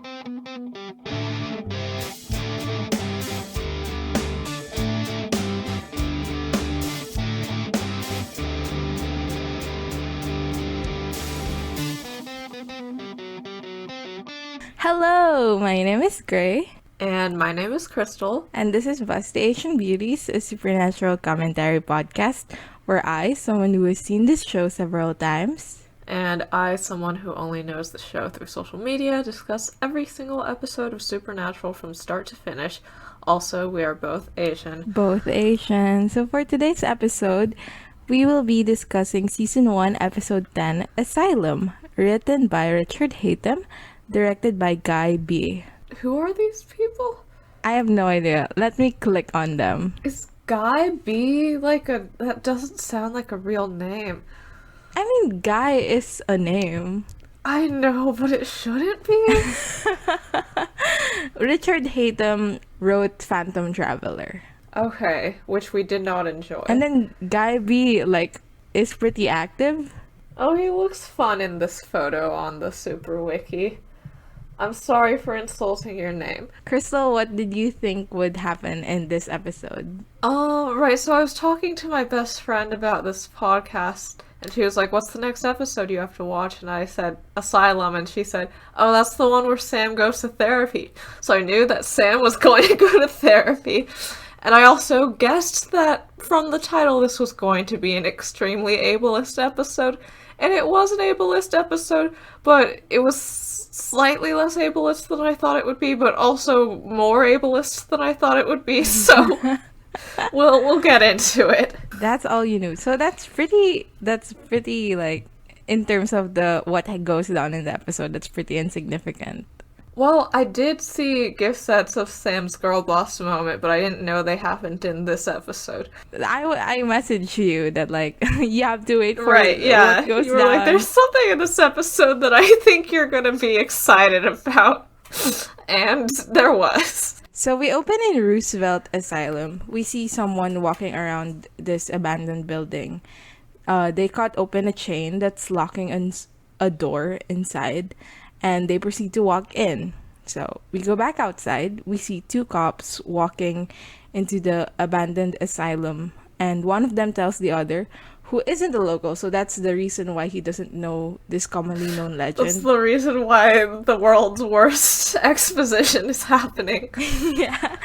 Hello, my name is Gray. And my name is Crystal. And this is Busty Asian Beauties, a supernatural commentary podcast where I, someone who has seen this show several times, and I, someone who only knows the show through social media, discuss every single episode of Supernatural from start to finish. Also, we are both Asian. Both Asian. So for today's episode, we will be discussing Season 1, Episode 10, Asylum, written by Richard Hatem, directed by Guy B. Who are these people? I have no idea. Let me click on them. Is Guy B that doesn't sound like a real name. I mean, Guy is a name. I know, but it shouldn't be. Richard Hatem wrote Phantom Traveler. Okay, which we did not enjoy. And then Guy B, is pretty active. Oh, he looks fun in this photo on the Super Wiki. I'm sorry for insulting your name. Crystal, what did you think would happen in this episode? Right, so I was talking to my best friend about this podcast, and she was like, what's the next episode you have to watch? And I said, Asylum, and she said, oh, that's the one where Sam goes to therapy. So I knew that Sam was going to go to therapy. And I also guessed that from the title this was going to be an extremely ableist episode. And it was an ableist episode, but it was slightly less ableist than I thought it would be, but also more ableist than I thought it would be, so we'll get into it. That's all you knew. So that's pretty in terms of what goes down in the episode, that's pretty insignificant. Well, I did see gift sets of Sam's girl boss moment, but I didn't know they happened in this episode. I messaged you that you have to wait for right, yeah. What goes you were down. Like, there's something in this episode that I think you're gonna be excited about. And there was. So we open in Roosevelt Asylum. We see someone walking around this abandoned building. They cut open a chain that's locking a door inside, and they proceed to walk in. So we go back outside. We see two cops walking into the abandoned asylum, and one of them tells the other, who isn't a local, so that's the reason why he doesn't know this commonly known legend. That's the reason why the world's worst exposition is happening. Yeah.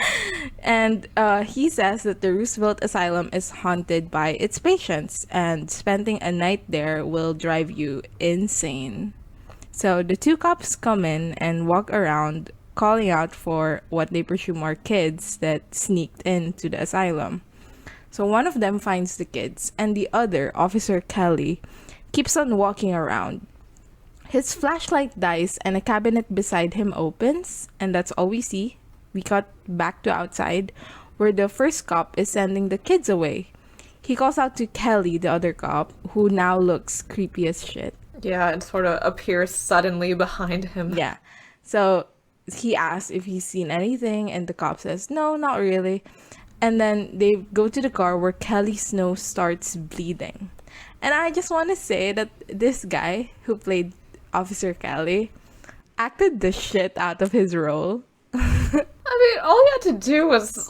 And he says that the Roosevelt Asylum is haunted by its patients, and spending a night there will drive you insane. So the two cops come in and walk around, calling out for what they presume are kids that sneaked into the asylum. So one of them finds the kids, and the other, Officer Kelly, keeps on walking around. His flashlight dies, and a cabinet beside him opens, and that's all we see. We cut back to outside, where the first cop is sending the kids away. He calls out to Kelly, the other cop, who now looks creepy as shit. Yeah, and sort of appears suddenly behind him. Yeah. So he asks if he's seen anything, and the cop says, no, not really. And then they go to the car where Kelly's nose starts bleeding. And I just want to say that this guy who played Officer Kelly acted the shit out of his role. I mean, all he had to do was,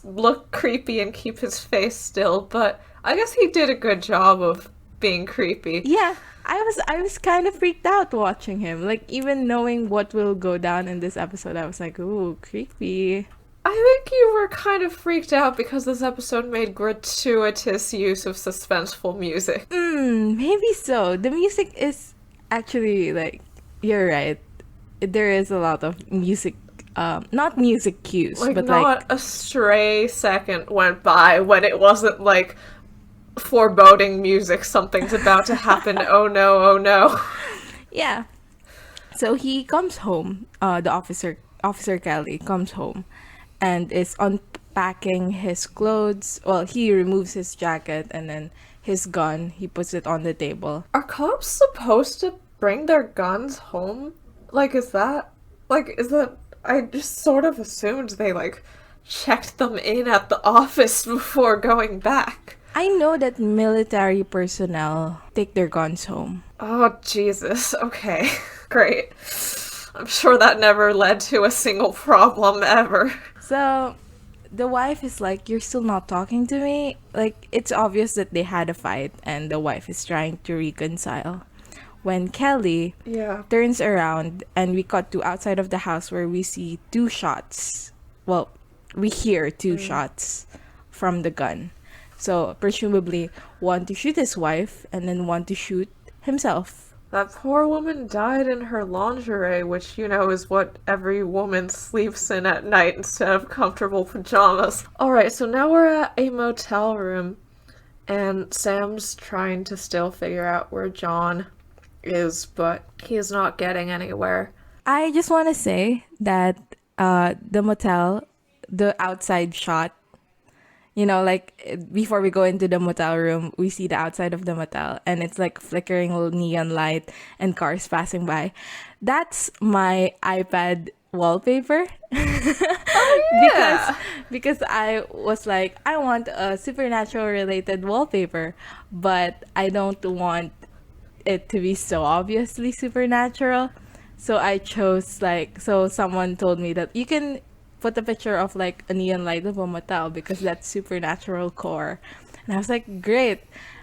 look creepy and keep his face still, but I guess he did a good job of being creepy. Yeah, I was kind of freaked out watching him. Even knowing what will go down in this episode, I was like, ooh, creepy. I think you were kind of freaked out because this episode made gratuitous use of suspenseful music. Maybe so. The music is actually, you're right. There is a lot of music, not music cues, but not a stray second went by when it wasn't foreboding music, something's about to happen, oh no, oh no. Yeah. So he comes home, the Officer Kelly comes home and is unpacking his clothes. Well, he removes his jacket and then his gun, he puts it on the table. Are cops supposed to bring their guns home? Is that I just sort of assumed they checked them in at the office before going back. I know that military personnel take their guns home. Oh, Jesus. Okay. Great. I'm sure that never led to a single problem ever. So the wife is like, "You're still not talking to me?" Like, it's obvious that they had a fight and the wife is trying to reconcile. When Kelly Yeah. turns around and we cut to outside of the house where we see two shots. Well, we hear two shots from the gun. So, presumably, one to shoot his wife and then one to shoot himself. That poor woman died in her lingerie, which, you know, is what every woman sleeps in at night instead of comfortable pajamas. Alright, so now we're at a motel room, and Sam's trying to still figure out where John is, but he is not getting anywhere. I just want to say that the motel, the outside shot, you know, like before we go into the motel room, we see the outside of the motel and it's like flickering little neon light and cars passing by. That's my iPad wallpaper. Oh, yeah! because I was like, I want a supernatural related wallpaper, but I don't want it to be so obviously supernatural. So I chose so someone told me that you can put a picture of like a neon light of a motel because that's supernatural core. And I was like, great.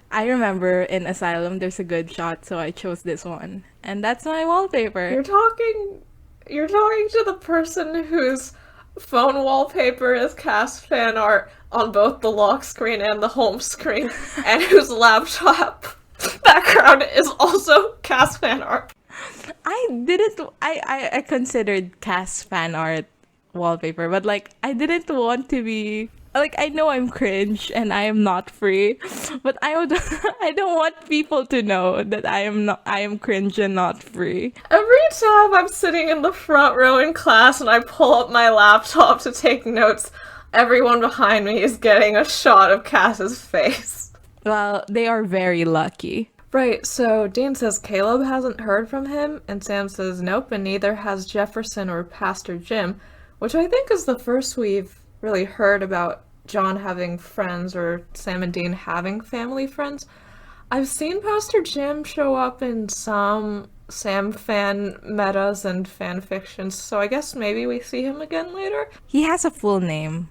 I remember in Asylum there's a good shot, so I chose this one. And that's my wallpaper. You're talking to the person whose phone wallpaper is cast fan art on both the lock screen and the home screen, and whose laptop background is also cast fan art. I considered cast fan art wallpaper, but like I didn't want to be like, I know I'm cringe and I am not free, but I don't want people to know that I am cringe and not free. Every time I'm sitting in the front row in class and I pull up my laptop to take notes, everyone behind me is getting a shot of Cass's face. Well, they are very lucky. Right, so Dean says Caleb hasn't heard from him, and Sam says nope, and neither has Jefferson or Pastor Jim, which I think is the first we've really heard about John having friends or Sam and Dean having family friends. I've seen Pastor Jim show up in some Sam fan metas and fan fictions, so I guess maybe we see him again later. He has a full name.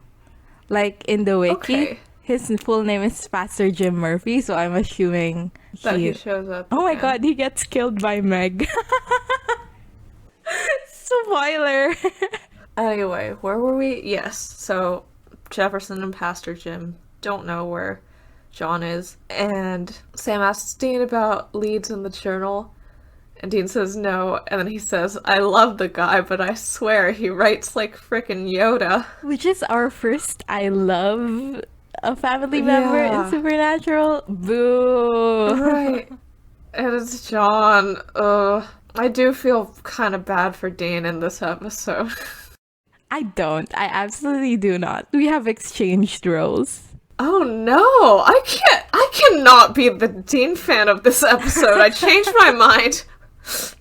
Like in the wiki, Okay. his full name is Pastor Jim Murphy, so I'm assuming That he shows up. Oh my again. god, he gets killed by Meg. Spoiler. Anyway, where were we? Yes, so Jefferson and Pastor Jim don't know where John is, and Sam asks Dean about leads in the journal, and Dean says no, and then he says, I love the guy, but I swear he writes like frickin' Yoda. Which is our first I love a family member in Yeah. Supernatural. Boo. Right. And it's John. Ugh. I do feel kind of bad for Dean in this episode. I don't. I absolutely do not. We have exchanged roles. Oh no! I cannot be the Dean fan of this episode. I changed my mind.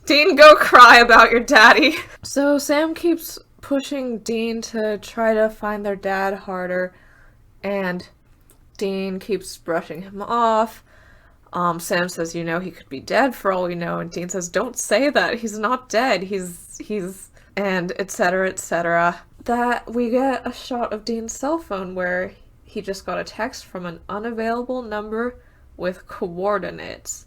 Dean, go cry about your daddy. So Sam keeps pushing Dean to try to find their dad harder, and Dean keeps brushing him off. Sam says, you know, he could be dead for all we know, and Dean says, don't say that. He's not dead. He's and etc. etc. That we get a shot of Dean's cell phone where he just got a text from an unavailable number with coordinates.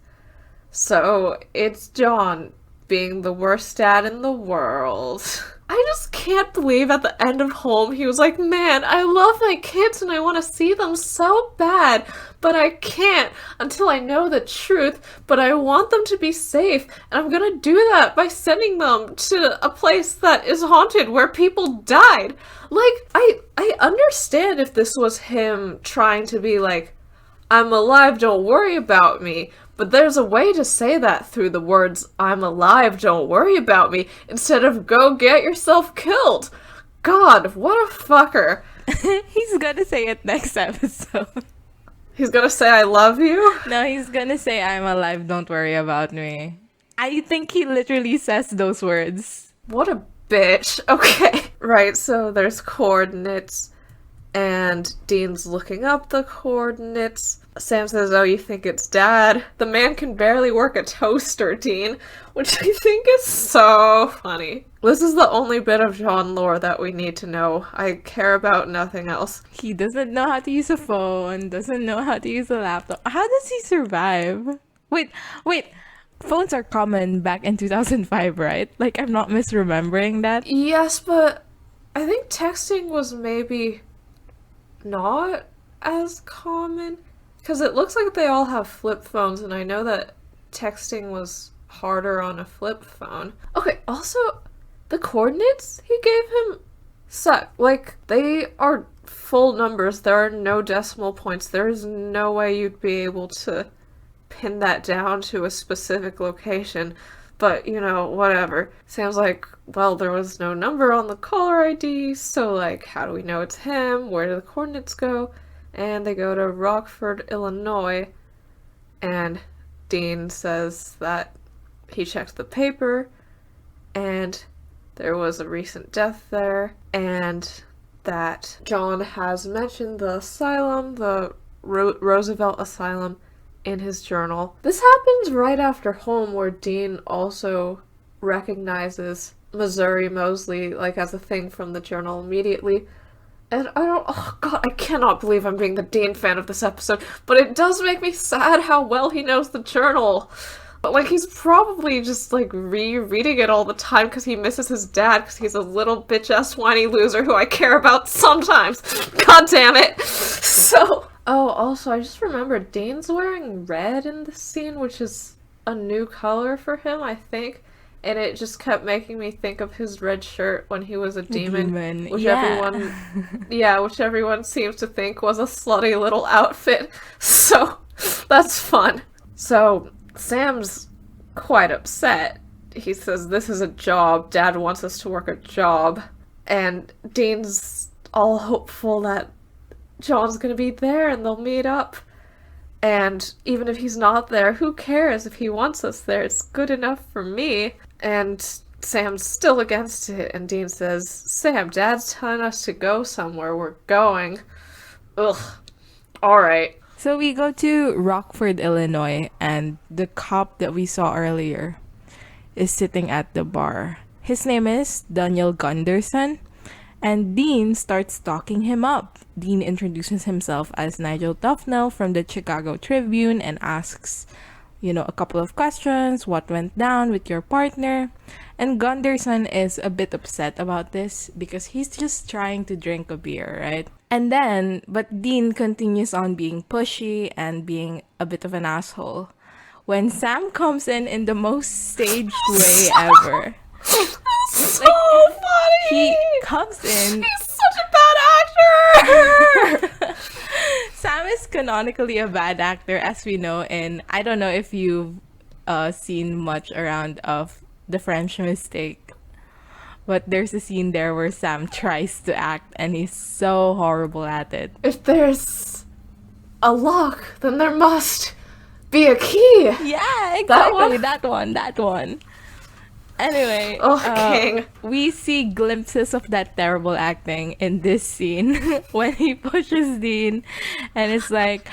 So it's John being the worst dad in the world. I just can't believe at the end of Home he was like, man, I love my kids and I want to see them so bad, but I can't until I know the truth, but I want them to be safe, and I'm gonna do that by sending them to a place that is haunted where people died. Like, I understand if this was him trying to be like, I'm alive, don't worry about me. But there's a way to say that through the words, I'm alive, don't worry about me, instead of go get yourself killed. God, what a fucker. He's gonna say it next episode. He's gonna say, I love you? No, he's gonna say, I'm alive, don't worry about me. I think he literally says those words. What a bitch. Okay. Right, so there's coordinates, and Dean's looking up the coordinates. Sam says, oh, you think it's Dad? The man can barely work a toaster, Dean, which I think is so funny. This is the only bit of John lore that we need to know. I care about nothing else. He doesn't know how to use a phone, doesn't know how to use a laptop. How does he survive? Wait. Phones are common back in 2005, right? Like, I'm not misremembering that. Yes, but I think texting was maybe not as common. Because it looks like they all have flip phones, and I know that texting was harder on a flip phone. Okay, also, the coordinates he gave him suck. Like, they are full numbers. There are no decimal points. There is no way you'd be able to pin that down to a specific location. But, you know, whatever. Sam's like, well, there was no number on the caller ID, so, like, how do we know it's him? Where do the coordinates go? And they go to Rockford, Illinois, and Dean says that he checked the paper, and there was a recent death there, and that John has mentioned the asylum, the Roosevelt Asylum, in his journal. This happens right after home, where Dean also recognizes Missouri Mosley, like, as a thing from the journal immediately. And oh god, I cannot believe I'm being the Dean fan of this episode, but it does make me sad how well he knows the journal. But, like, he's probably just, like, rereading it all the time because he misses his dad because he's a little bitch-ass whiny loser who I care about sometimes. God damn it! So... Oh, also, I just remembered, Dean's wearing red in this scene, which is a new color for him, I think. And it just kept making me think of his red shirt when he was a demon. Which which everyone seems to think was a slutty little outfit. So, that's fun. So, Sam's quite upset. He says, this is a job. Dad wants us to work a job. And Dean's all hopeful that John's gonna be there and they'll meet up. And even if he's not there, who cares if he wants us there? It's good enough for me. And Sam's still against it, and Dean says, Sam, Dad's telling us to go somewhere. We're going. Ugh. Alright. So we go to Rockford, Illinois, and the cop that we saw earlier is sitting at the bar. His name is Daniel Gunderson, and Dean starts stalking him up. Dean introduces himself as Nigel Tufnell from the Chicago Tribune and asks, a couple of questions. What went down with your partner? And Gunderson is a bit upset about this because he's just trying to drink a beer, right? But Dean continues on being pushy and being a bit of an asshole when Sam comes in the most staged way ever. So funny! He comes in... He's such a bad actor! Sam is canonically a bad actor, as we know, and I don't know if you've seen much around of The French Mistake, but there's a scene there where Sam tries to act, and he's so horrible at it. If there's a lock, then there must be a key! Yeah, exactly, that one. Anyway, King. We see glimpses of that terrible acting in this scene when he pushes Dean, and it's like,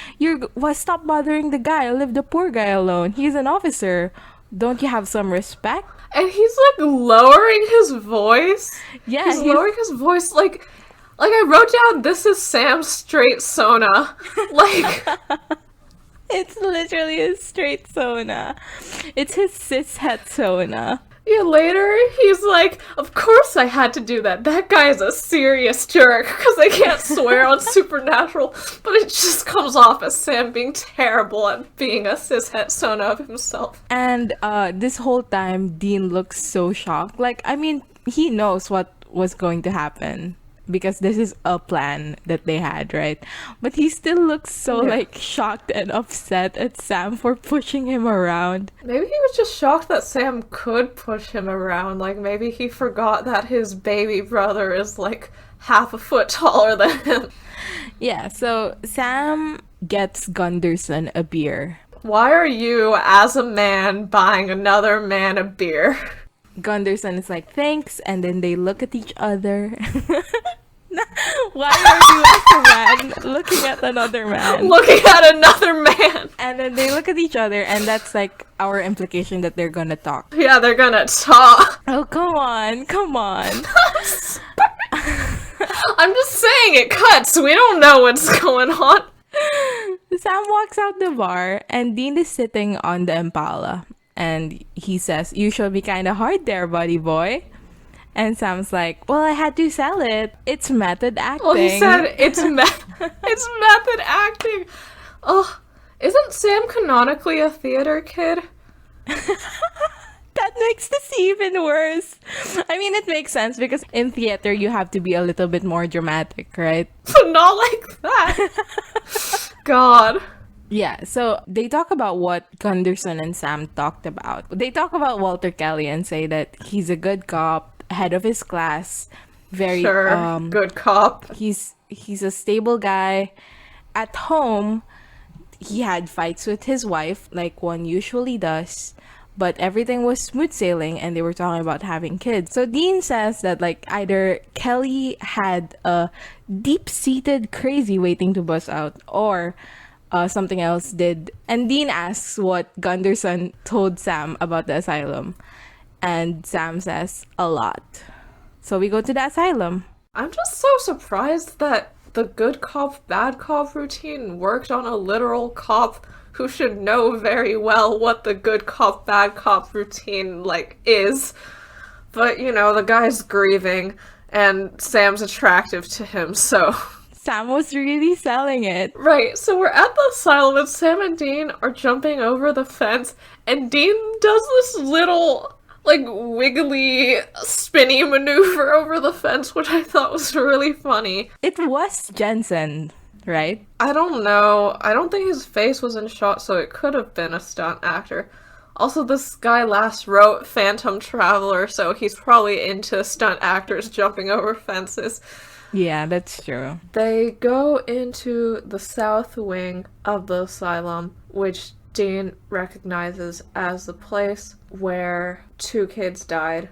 stop bothering the guy, leave the poor guy alone. He's an officer. Don't you have some respect? And he's like lowering his voice. Yeah, he's lowering his voice like I wrote down, this is Sam's straightsona. Like, it's literally his straightsona. It's his cishet-sona. Yeah, later, he's like, of course I had to do that. That guy is a serious jerk, because I can't swear on Supernatural, but it just comes off as Sam being terrible at being a cishet-sona of himself. And this whole time, Dean looks so shocked. Like, I mean, he knows what was going to happen, because this is a plan that they had, right? But he still looks so, shocked and upset at Sam for pushing him around. Maybe he was just shocked that Sam could push him around. Like, maybe he forgot that his baby brother is, like, half a foot taller than him. Yeah, so Sam gets Gunderson a beer. Why are you, as a man, buying another man a beer? Gunderson is like, thanks, and then they look at each other. Why are you as a man looking at another man? Looking at another man. And then they look at each other, and that's like our implication that they're gonna talk. Yeah, they're gonna talk. Oh, come on, come on. I'm just saying it cuts. We don't know what's going on. Sam walks out the bar, and Dean is sitting on the Impala. And he says, "You should be kind of hard there, buddy boy." And Sam's like, "Well, I had to sell it. It's method acting." Well, he said it's method acting. Oh, isn't Sam canonically a theater kid? That makes this even worse. I mean, it makes sense because in theater, you have to be a little bit more dramatic, right? Not like that. God. Yeah, so they talk about what Gunderson and Sam talked about. They talk about Walter Kelly and say that he's a good cop, head of his class, very good cop. He's a stable guy. At home, he had fights with his wife, like one usually does, but everything was smooth sailing, and they were talking about having kids. So Dean says that like either Kelly had a deep-seated crazy waiting to bust out, or something else did. And Dean asks what Gunderson told Sam about the asylum, and Sam says a lot. So we go to the asylum. I'm just so surprised that the good cop, bad cop routine worked on a literal cop who should know very well what the good cop, bad cop routine, like, is. But, you know, the guy's grieving, and Sam's attractive to him, so... Sam was really selling it. Right, so we're at the asylum, and Sam and Dean are jumping over the fence, and Dean does this little, like, wiggly, spinny maneuver over the fence, which I thought was really funny. It was Jensen, right? I don't know. I don't think his face was in shot, so it could have been a stunt actor. Also, this guy last wrote Phantom Traveler, so he's probably into stunt actors jumping over fences. Yeah, that's true. They go into the south wing of the asylum, which Dean recognizes as the place where 2 kids died.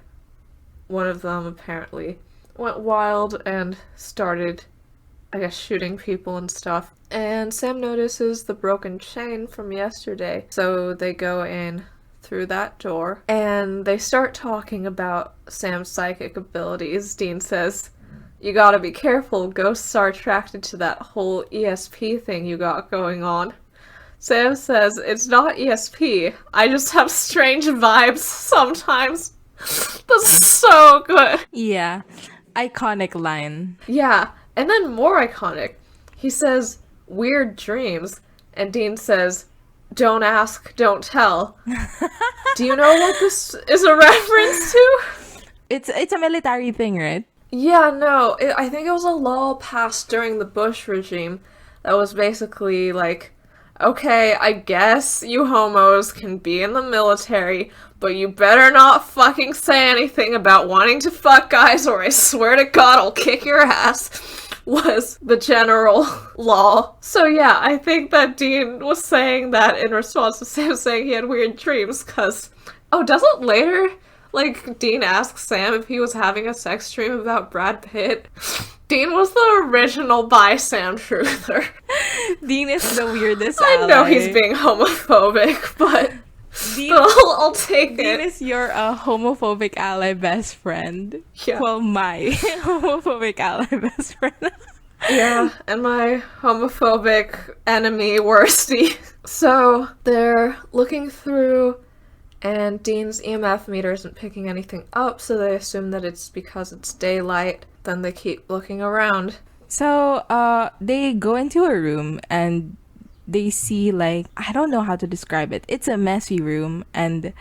One of them apparently went wild and started, I guess, shooting people and stuff. And Sam notices the broken chain from yesterday, so they go in through that door, and they start talking about Sam's psychic abilities. Dean says, "You gotta be careful, ghosts are attracted to that whole ESP thing you got going on." Sam says, "It's not ESP, I just have strange vibes sometimes." That's so good. Yeah. Iconic line. Yeah, and then more iconic. He says, "Weird dreams," and Dean says, "Don't ask, don't tell." Do you know what this is a reference to? It's a military thing, right? Yeah, no, I think it was a law passed during the Bush regime that was basically like, okay, I guess you homos can be in the military, but you better not fucking say anything about wanting to fuck guys, or I swear to God I'll kick your ass, was the general law. So yeah, I think that Dean was saying that in response to Sam saying he had weird dreams, because, oh, doesn't later... like, Dean asks Sam if he was having a sex dream about Brad Pitt. Dean was the original bi-Sam truther. Dean is the weirdest I ally. know he's being homophobic, but Dean, I'll take Dean it. is your homophobic ally best friend. Yeah. Well, my homophobic ally best friend. Yeah, and my homophobic enemy worsty. So, they're looking through, and Dean's EMF meter isn't picking anything up, so they assume that it's because it's daylight. Then they keep looking around. So, they go into a room and they see, like, I don't know how to describe it. It's a messy room, and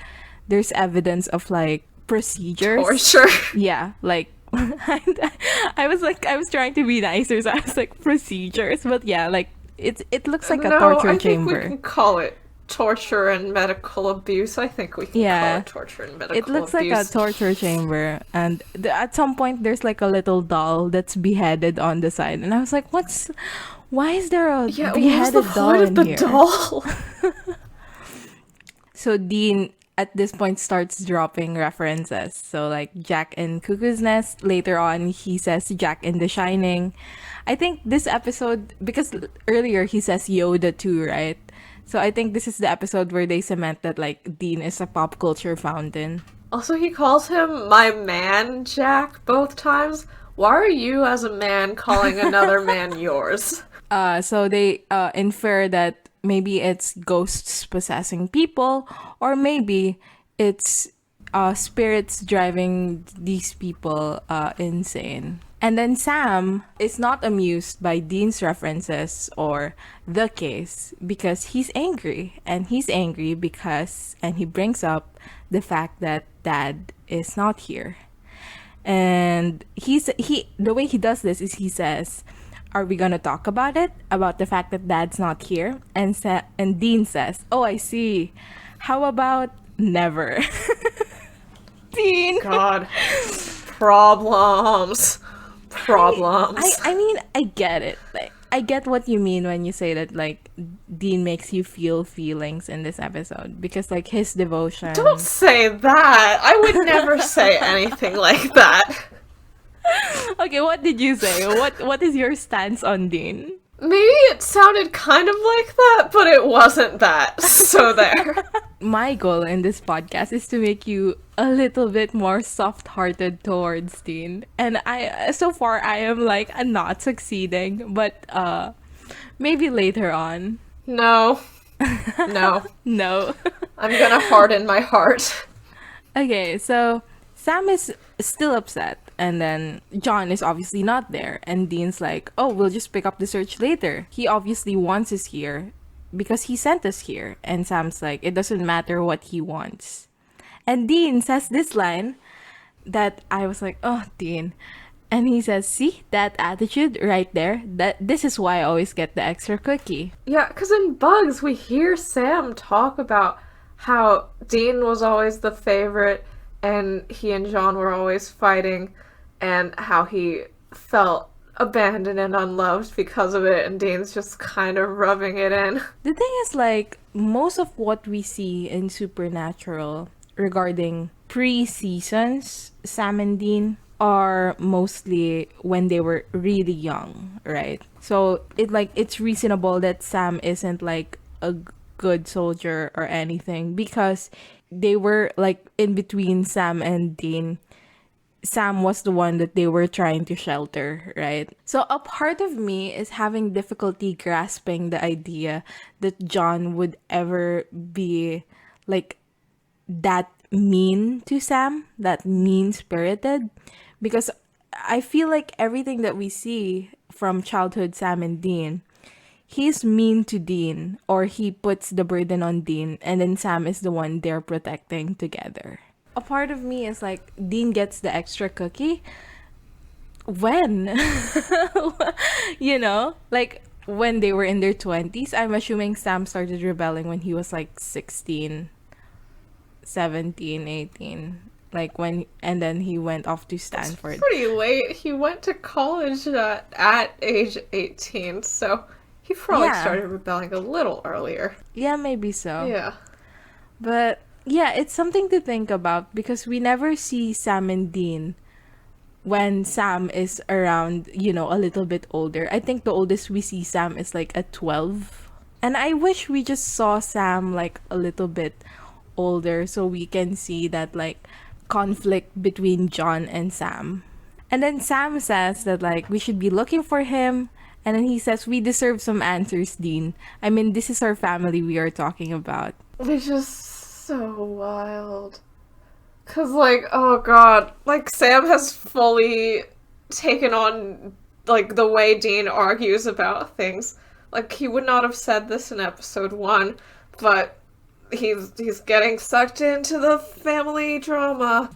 there's evidence of, like, procedures. Torture. Yeah, like, I was trying to be nicer, so I was like, procedures. But yeah, like, it looks like a torture chamber. I think we can call it torture and medical abuse. I think we can call it torture and medical abuse. It looks like a torture chamber, and at some point there's like a little doll that's beheaded on the side, and I was like, why is there a beheaded doll in here? Doll? So Dean at this point starts dropping references. So like Jack in Cuckoo's Nest. Later on, he says Jack in The Shining. I think this episode, because earlier he says Yoda too, right? So I think this is the episode where they cement that like Dean is a pop culture fountain. Also, he calls him my man, Jack, both times. Why are you, as a man, calling another man yours? So they infer that maybe it's ghosts possessing people, or maybe it's spirits driving these people insane. And then Sam is not amused by Dean's references or the case because he's angry. And he's angry because, and he brings up the fact that Dad is not here. And the way he does this is he says, "Are we gonna talk about it? About the fact that Dad's not here?" And Dean says, "Oh, I see. How about never?" Dean. God. Problems. I mean, I get it. Like, I get what you mean when you say that, like, Dean makes you feel feelings in this episode because, like, his devotion. Don't say that. I would never say anything like that. Okay, what did you say? What is your stance on Dean? Maybe it sounded kind of like that, but it wasn't that. So there. My goal in this podcast is to make you a little bit more soft-hearted towards Dean. And so far I am like not succeeding, but maybe later on. No. No. No. I'm gonna harden my heart. Okay, so Sam is still upset, and then John is obviously not there, and Dean's like, "Oh, we'll just pick up the search later. He obviously wants us here because he sent us here." And Sam's like, "It doesn't matter what he wants." And Dean says this line that I was like, "Oh, Dean." And he says, "See that attitude right there? This is why I always get the extra cookie." Yeah, because in Bugs, we hear Sam talk about how Dean was always the favorite and he and John were always fighting and how he felt abandoned and unloved because of it, and Dean's just kind of rubbing it in. The thing is, like, most of what we see in Supernatural regarding pre-seasons, Sam and Dean, are mostly when they were really young, right? So it's reasonable that Sam isn't like a good soldier or anything because they were like in between Sam and Dean. Sam was the one that they were trying to shelter, right? So a part of me is having difficulty grasping the idea that John would ever be like that mean to Sam, that mean-spirited, because I feel like everything that we see from childhood Sam and Dean, he's mean to Dean, or he puts the burden on Dean, and then Sam is the one they're protecting together. A part of me is like, Dean gets the extra cookie. When? You know? Like, when they were in their 20s, I'm assuming Sam started rebelling when he was like 16, 17, 18. Like when, and then he went off to Stanford. It's pretty late. He went to college at age 18, so he probably started rebelling a little earlier. Yeah, maybe so. Yeah. But yeah, it's something to think about because we never see Sam and Dean when Sam is around, you know, a little bit older. I think the oldest we see Sam is like at 12. And I wish we just saw Sam like a little bit older so we can see that like conflict between John and Sam. And then Sam says that like we should be looking for him. And then he says, "We deserve some answers, Dean. I mean, this is our family we are talking about." Which is so wild. Cause like, oh god, like Sam has fully taken on like the way Dean argues about things. Like he would not have said this in episode 1, but he's getting sucked into the family drama.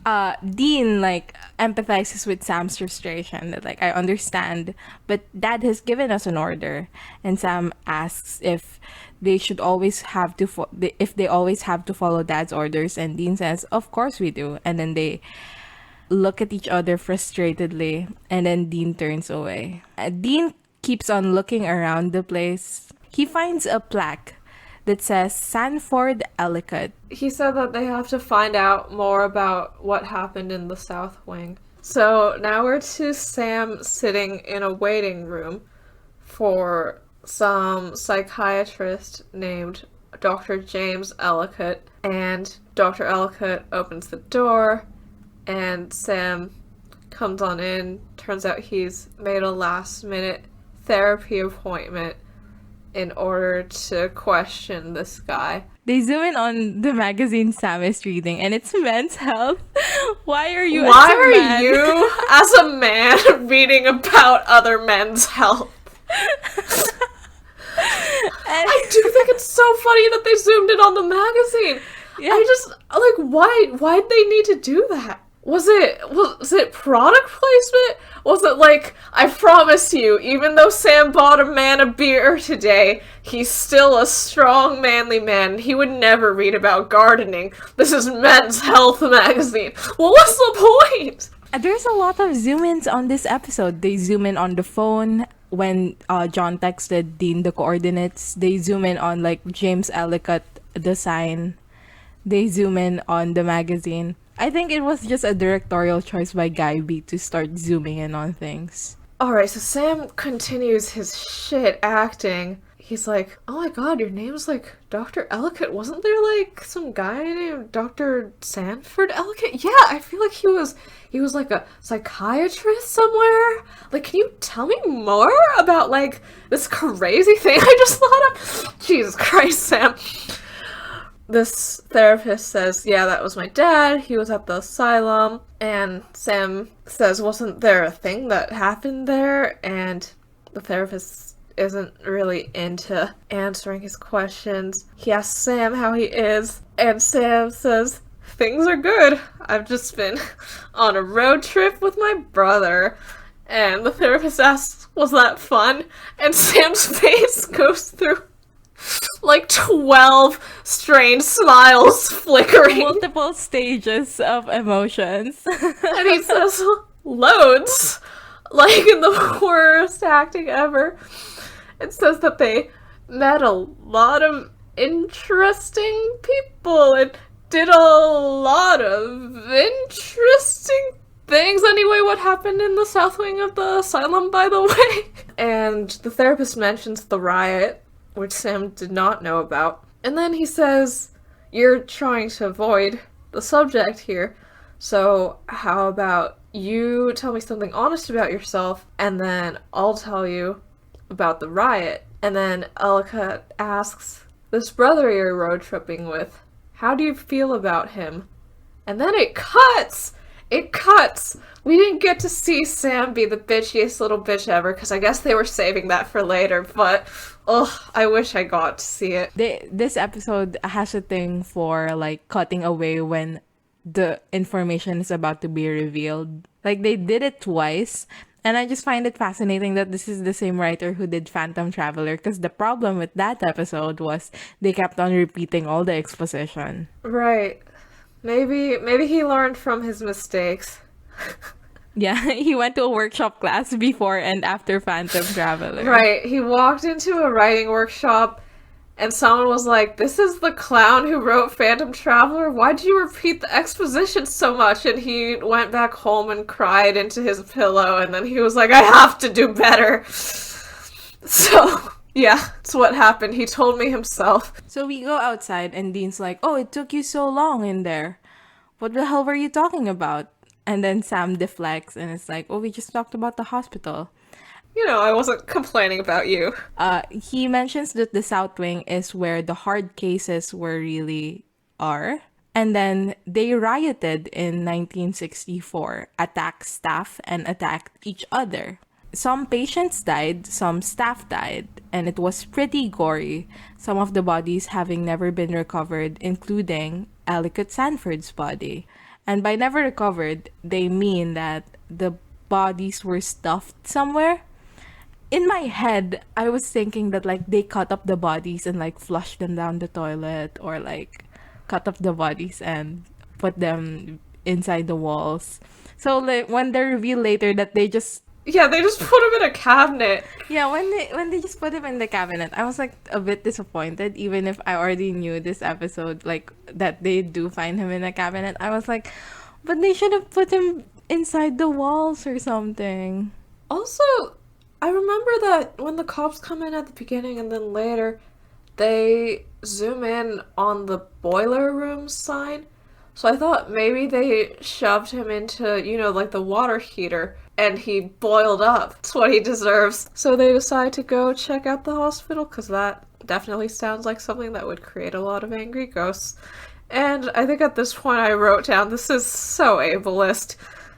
Dean like empathizes with Sam's frustration that like I understand, but Dad has given us an order, and Sam asks if they should always have to if they always have to follow Dad's orders, and Dean says, "Of course we do." And then they look at each other frustratedly, and then Dean turns away. Dean keeps on looking around the place. He finds a plaque that says Sanford Ellicott. He said that they have to find out more about what happened in the South Wing. So now we're to Sam sitting in a waiting room for some psychiatrist named Dr. James Ellicott, and Dr. Ellicott opens the door, and Sam comes on in. Turns out he's made a last-minute therapy appointment in order to question this guy. They zoom in on the magazine Sam is reading, and it's Men's Health. Why are you as a man reading about other men's health? I do think it's so funny that they zoomed in on the magazine. Yeah. I just, like, why'd they need to do that? Was it product placement? Was it like, I promise you, even though Sam bought a man a beer today, he's still a strong, manly man. He would never read about gardening. This is Men's Health magazine. Well, what's the point? There's a lot of zoom-ins on this episode. They zoom in on the phone when John texted Dean the coordinates. They zoom in on, like, James Ellicott, the sign. They zoom in on the magazine. I think it was just a directorial choice by Guy B to start zooming in on things. Alright, so Sam continues his shit acting. He's like, oh my god, your name's like Dr. Ellicott. Wasn't there like some guy named Dr. Sanford Ellicott? Yeah, I feel like he was like a psychiatrist somewhere. Like, can you tell me more about like this crazy thing I just thought of? Jesus Christ, Sam. This therapist says, yeah, that was my dad. He was at the asylum. And Sam says, wasn't there a thing that happened there? And the therapist isn't really into answering his questions. He asks Sam how he is. And Sam says, things are good. I've just been on a road trip with my brother. And the therapist asks, was that fun? And Sam's face goes through like 12 strange smiles flickering. Multiple stages of emotions. And he says, loads. Like in the worst acting ever. It says that they met a lot of interesting people and did a lot of interesting things. Anyway, what happened in the South Wing of the asylum, by the way? And the therapist mentions the riot, which Sam did not know about. And then he says, you're trying to avoid the subject here, so how about you tell me something honest about yourself, and then I'll tell you about the riot. And then Ellicott asks, this brother you're road tripping with, how do you feel about him? And then it cuts! It cuts! We didn't get to see Sam be the bitchiest little bitch ever, because I guess they were saving that for later, but I wish I got to see it. This episode has a thing for, like, cutting away when the information is about to be revealed. Like, they did it twice, and I just find it fascinating that this is the same writer who did Phantom Traveler, because the problem with that episode was they kept on repeating all the exposition. Right. Maybe he learned from his mistakes. Yeah, he went to a workshop class before and after Phantom Traveler. Right, he walked into a writing workshop and someone was like, this is the clown who wrote Phantom Traveler? Why'd you repeat the exposition so much? And he went back home and cried into his pillow, and then he was like, I have to do better. So, yeah, it's what happened. He told me himself. So we go outside and Dean's like, oh, it took you so long in there. What the hell were you talking about? And then Sam deflects and it's like, oh, we just talked about the hospital. You know, I wasn't complaining about you. He mentions that the South Wing is where the hard cases really are. And then they rioted in 1964, attacked staff and attacked each other. Some patients died, some staff died, and it was pretty gory. Some of the bodies having never been recovered, including Ellicott Sanford's body. And by never recovered, they mean that the bodies were stuffed somewhere. In my head, I was thinking that, like, they cut up the bodies and, like, flushed them down the toilet, or, like, cut up the bodies and put them inside the walls. So, like, when they reveal later that they just Yeah, they just put him in a cabinet. Yeah, when they just put him in the cabinet, I was like a bit disappointed, even if I already knew this episode, like that they do find him in a cabinet. I was like, but they should have put him inside the walls or something. Also, I remember that when the cops come in at the beginning and then later, they zoom in on the boiler room sign. So I thought maybe they shoved him into, like the water heater and he boiled up. That's what he deserves. So they decide to go check out the hospital because that definitely sounds like something that would create a lot of angry ghosts. And I think at this point I wrote down, this is so ableist.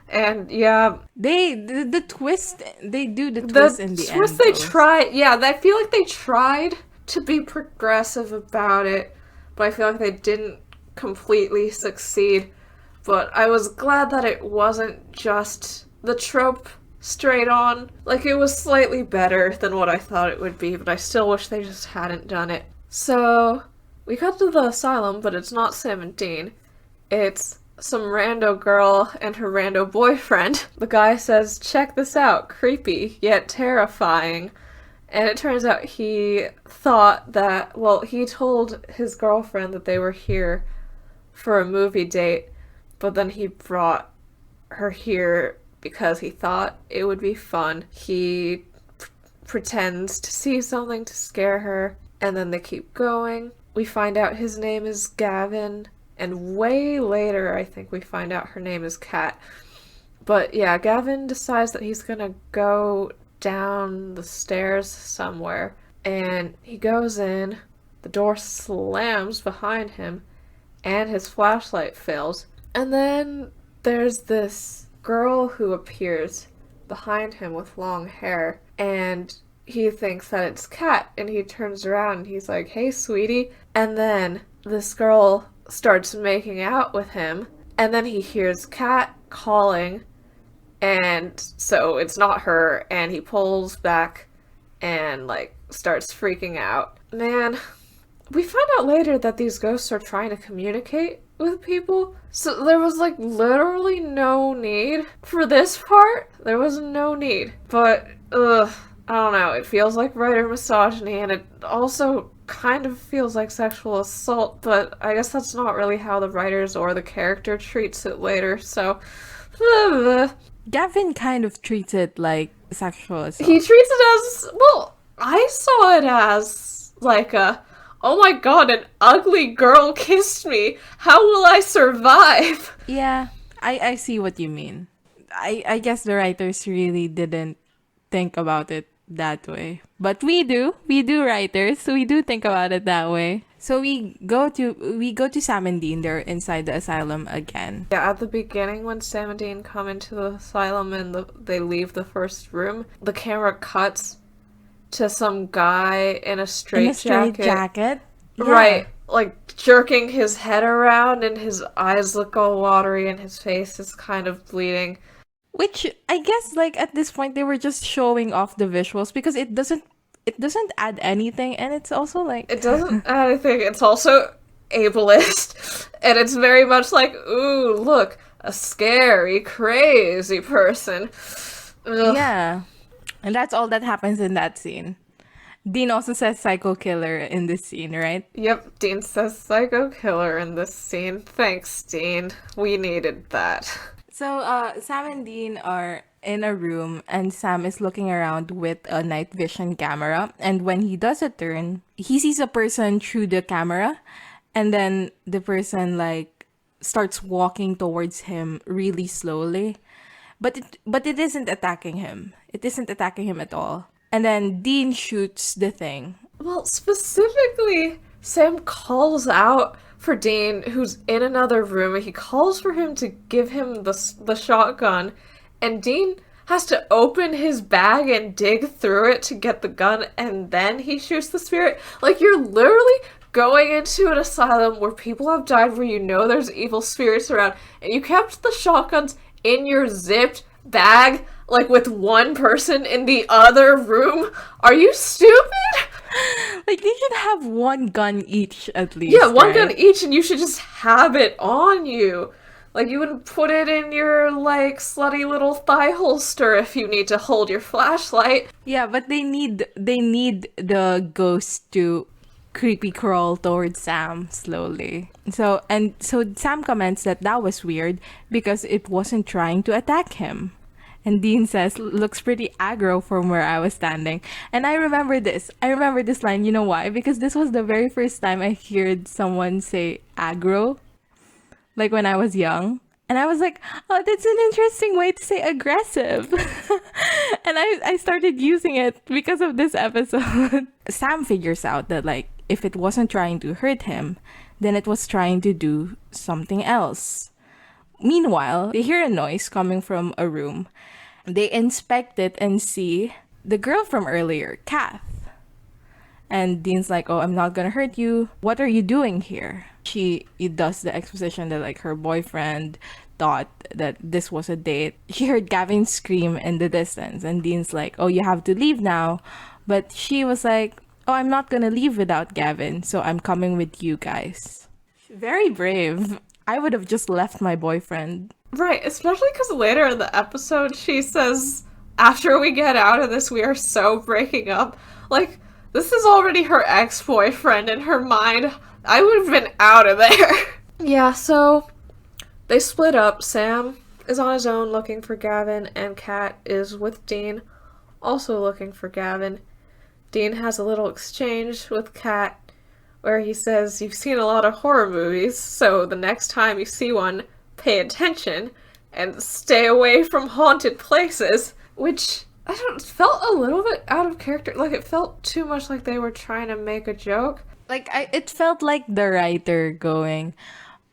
And yeah, The twist, they do the twist in the end. twist they tried, yeah, I feel like they tried to be progressive about it, but I feel like they didn't completely succeed. But I was glad that it wasn't just the trope straight on. Like, it was slightly better than what I thought it would be, but I still wish they just hadn't done it. So, we got to the asylum, but it's not Sam and Dean. It's some rando girl and her rando boyfriend. The guy says, "Check this out, creepy, yet terrifying." And it turns out he thought that, well, he told his girlfriend that they were here for a movie date, but then he brought her here because he thought it would be fun. He pretends to see something to scare her, and then they keep going. We find out his name is Gavin, and way later I think we find out her name is Kat. But yeah, Gavin decides that he's gonna go down the stairs somewhere, and he goes in, the door slams behind him, and his flashlight fails. And then there's this girl who appears behind him with long hair, and he thinks that it's Kat, and he turns around and he's like, "Hey, sweetie." And then this girl starts making out with him, and then he hears Kat calling, and so it's not her, and he pulls back and, like, starts freaking out. Man, we find out later that these ghosts are trying to communicate with people, so there was, like, literally no need for this part. There was no need. But, I don't know, it feels like writer misogyny, and it also kind of feels like sexual assault, but I guess that's not really how the writers or the character treats it later, so... Gavin kind of treats it like sexual assault. He treats it as, well, I saw it as, like oh my god, an ugly girl kissed me. How will I survive? Yeah, I see what you mean. I guess the writers really didn't think about it that way. But we do writers, so we do think about it that way. So we go to Sam and Dean. They're inside the asylum again. Yeah, at the beginning when Sam and Dean come into the asylum and they leave the first room, the camera cuts to some guy in a straight jacket. Yeah. Right, like jerking his head around, and his eyes look all watery and his face is kind of bleeding. Which I guess, like, at this point they were just showing off the visuals because it doesn't add anything, and it's also like it doesn't add anything. It's also ableist, and it's very much like, ooh, look, a scary, crazy person. Ugh. Yeah, and that's all that happens in that scene. Dean also says psycho killer in this scene, right? Yep, Dean says psycho killer in this scene. Thanks, Dean. We needed that. So, Sam and Dean are in a room, and Sam is looking around with a night vision camera. And when he does a turn, he sees a person through the camera, and then the person, like, starts walking towards him really slowly. But it isn't attacking him. It isn't attacking him at all. And then Dean shoots the thing. Well, specifically, Sam calls out for Dean, who's in another room, and he calls for him to give him the shotgun, and Dean has to open his bag and dig through it to get the gun, and then he shoots the spirit. Like, you're literally going into an asylum where people have died, where you know there's evil spirits around, and you kept the shotguns in your zipped bag, like, with one person in the other room? Are you stupid? Like, they should have one gun each, at least. Yeah, one right? gun each, and you should just have it on you. Like, you would put it in your, like, slutty little thigh holster if you need to hold your flashlight. Yeah, but they need the ghost to creepy crawl towards Sam slowly. So Sam comments that was weird because it wasn't trying to attack him. And Dean says, looks pretty aggro from where I was standing. And I remember this. I remember this line. You know why? Because this was the very first time I heard someone say aggro, like when I was young. And I was like, oh, that's an interesting way to say aggressive. And I started using it because of this episode. Sam figures out that, like, if it wasn't trying to hurt him, then it was trying to do something else. Meanwhile, they hear a noise coming from a room. They inspect it and see the girl from earlier, Kath. And Dean's like, oh, I'm not gonna hurt you. What are you doing here? She does the exposition that, like, her boyfriend thought that this was a date. She heard Gavin scream in the distance. And Dean's like, oh, you have to leave now. But she was like, oh, I'm not gonna leave without Gavin. So I'm coming with you guys. Very brave. I would have just left my boyfriend. Right, especially because later in the episode, she says, after we get out of this, we are so breaking up. Like, this is already her ex-boyfriend in her mind. I would have been out of there. Yeah, so they split up. Sam is on his own looking for Gavin, and Kat is with Dean, also looking for Gavin. Dean has a little exchange with Kat where he says, you've seen a lot of horror movies, so the next time you see one, pay attention and stay away from haunted places, which felt a little bit out of character. Like, it felt too much like they were trying to make a joke. Like, it felt like the writer going,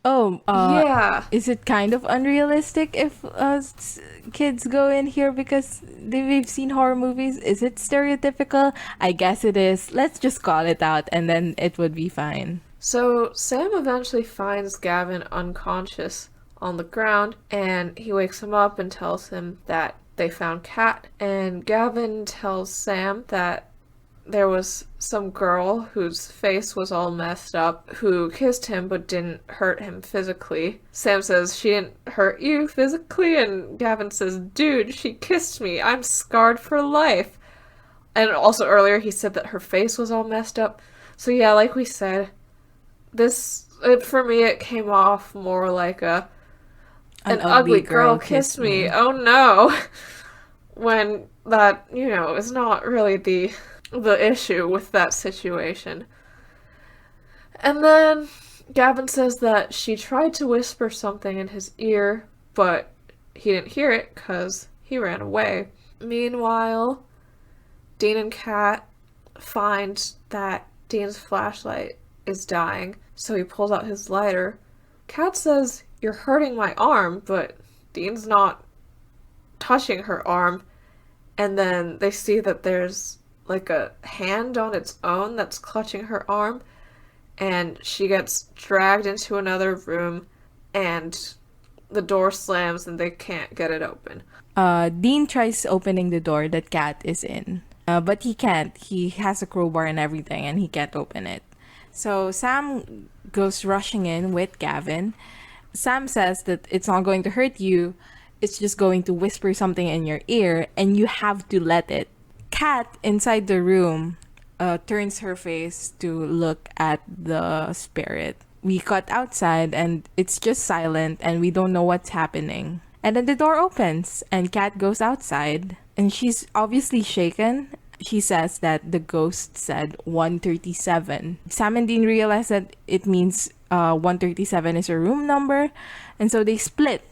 oh, yeah. Is it kind of unrealistic if kids go in here because we've seen horror movies? Is it stereotypical? I guess it is. Let's just call it out and then it would be fine. So Sam eventually finds Gavin unconscious on the ground, and he wakes him up and tells him that they found Kat. And Gavin tells Sam that there was some girl whose face was all messed up who kissed him but didn't hurt him physically. Sam says, she didn't hurt you physically? And Gavin says, dude, she kissed me. I'm scarred for life. And also earlier he said that her face was all messed up. So yeah, like we said, for me it came off more like an ugly girl kissed me. Oh no. When that, is not really the issue with that situation. And then Gavin says that she tried to whisper something in his ear, but he didn't hear it because he ran away. Meanwhile, Dean and Kat find that Dean's flashlight is dying, so he pulls out his lighter. Kat says, you're hurting my arm, but Dean's not touching her arm. And then they see that there's like a hand on its own that's clutching her arm, and she gets dragged into another room, and the door slams and they can't get it open. Dean tries opening the door that Kat is in, but he can't. He has a crowbar and everything, and he can't open it. So Sam goes rushing in with Gavin. Sam says that it's not going to hurt you. It's just going to whisper something in your ear, and you have to let it. Kat, inside the room, turns her face to look at the spirit. We cut outside, and it's just silent, and we don't know what's happening. And then the door opens, and Kat goes outside, and she's obviously shaken. She says that the ghost said 137. Sam and Dean realize that it means 137 is a room number, and so they split.